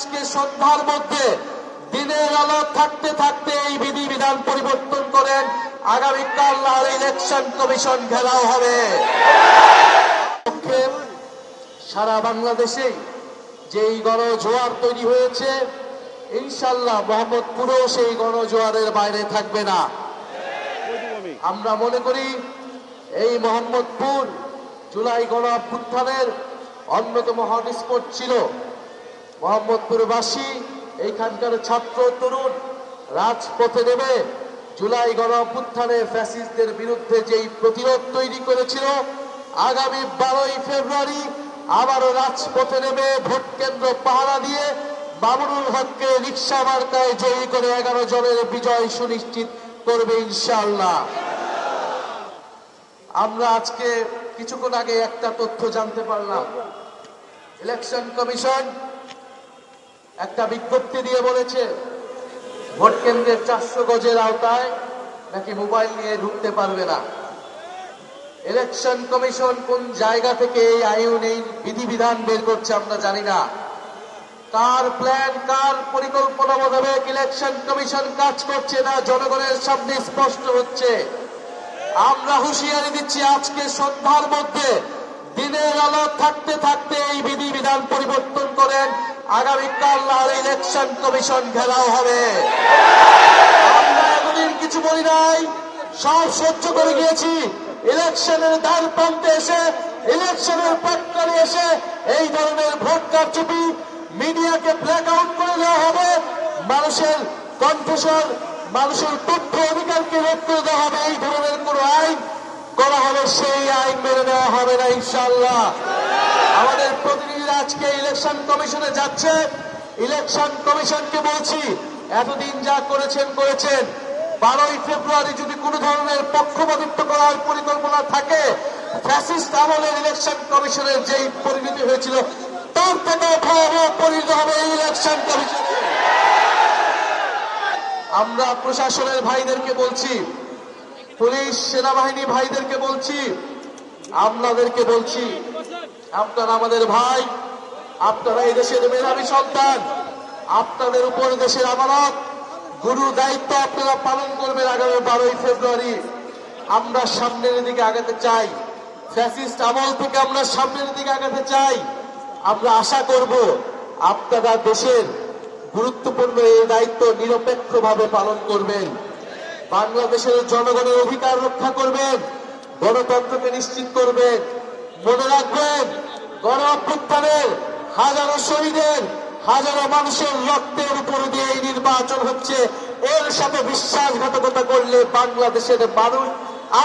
আজকে সন্ধ্যার মধ্যে দিনের আলো থাকতে থাকতে এই বিধিবিধান পরিবর্তন করেন। আগামীকাল আর ইলেকশন কমিশন ঘেরাও হবে। সারা বাংলাদেশে যেই গণজোয়ার তৈরি হয়েছে, ইনশাল্লাহ মোহাম্মদপুরেও সেই গণজোয়ারের বাইরে থাকবে না। আমরা মনে করি এই মোহাম্মদপুর জুলাই গণ অভ্যুত্থানের অন্যতম হটস্পট ছিল। মোহাম্মদপুরবাসী, এইখানকার ছাত্র তরুণ রাজপথে নেমে জুলাই গণ অভ্যুত্থানে ফ্যাসিস্টদের বিরুদ্ধে যেই প্রতিরোধ তৈরি করেছিল, আগামী 12ই ফেব্রুয়ারি আবারও রাজপথে নেমে ভোট কেন্দ্র পাহারা দিয়ে মামুনুল হককে রিকশা মার্কায় জয়ী করে 11 জনের বিজয় সুনিশ্চিত করবে ইনশাআল্লাহ। আমরা আজকে কিছুক্ষণ আগে একটা তথ্য জানতে পারলাম, ইলেকশন কমিশন একটা বিজ্ঞপ্তি দিয়ে বলেছে ভোট কেন্দ্রের 400 গজের আওতায় নাকি মোবাইল নিয়ে ঢুকতে পারবে না। ইলেকশন কমিশন কোন জায়গা থেকে এই আইন, এই বিধিবিধান বের করছে আমরা জানি না। কার প্ল্যান, কার পরিকল্পনা মোতাবেক ইলেকশন কমিশন কাজ করছে না জনগণের সামনে স্পষ্ট হচ্ছে। আমরা হুঁশিয়ারি দিচ্ছি, আজকে সন্ধ্যার মধ্যে দিনের আলো থাকতে থাকতে এই বিধিবিধান পরিবর্তন করেন। আগামীকাল আর ইলেকশন কমিশন ঘেরাও হবে। আমরা এতদিন কিছু বলি নাই, সব সহ্য করে গিয়েছি। ইলেকশনের দ্বার প্রান্তে এসে, ইলেকশনের প্রাক্কালে এসে এই ধরনের ভোট কারচুপি, মিডিয়াকে ব্ল্যাক আউট করে দেওয়া হবে, মানুষের কণ্ঠস্বর, মানুষের তথ্য অধিকারকে রোধ করে দেওয়া হবে। এই ধরনের কোন আইন করা হবে, সেই আইন মেনে নেওয়া হবে না ইনশাআল্লাহ। আমাদের প্রতিনিধিরা আজকে ইলেকশন কমিশনে যাচ্ছে। ইলেকশন কমিশনকে বলছি, এতদিন যা করেছেন করেছেন, 12ই ফেব্রুয়ারি যদি কোন ধরনের পক্ষপাতিত্ব করার পরিকল্পনা থাকে, ফ্যাসিস্ট আমলের ইলেকশন কমিশনের যেই পরিণতি হয়েছিল তার থেকে ভয়াবহ পরিণতি হবে এই ইলেকশন কমিশন। আমরা প্রশাসনের ভাইদেরকে বলছি, পুলিশ সেনাবাহিনী ভাইদেরকে বলছি, আপনাদেরকে বলছি, আপনারা আমাদের ভাই, আপনারা এই দেশের মেধাবী সন্তান, আপনাদের উপর দেশের আমানত, গুরু দায়িত্ব আপনারা পালন করবেন। আগামী 12ই ফেব্রুয়ারি আমরা সামনের দিকে আগাতে চাই, ফ্যাসিস্ট আমল থেকে আমরা সামনের দিকে আগাতে চাই। আমরা আশা করব আপনারা দেশের গুরুত্বপূর্ণ এই দায়িত্ব নিরপেক্ষভাবে পালন করবেন, বাংলাদেশের জনগণের অধিকার রক্ষা করবেন, গণতন্ত্রকে নিশ্চিত করবেন। মনে রাখবেন, গণ অভ্যুত্থানের হাজারো শহীদের, হাজারো মানুষের রক্তের উপর দিয়ে এই নির্বাচন হচ্ছে। এর সাথে বিশ্বাসঘাতকতা করলে বাংলাদেশের মানুষ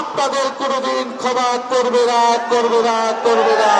আপনাদের কোনোদিন ক্ষমা করবে না, করবে না, করবে না।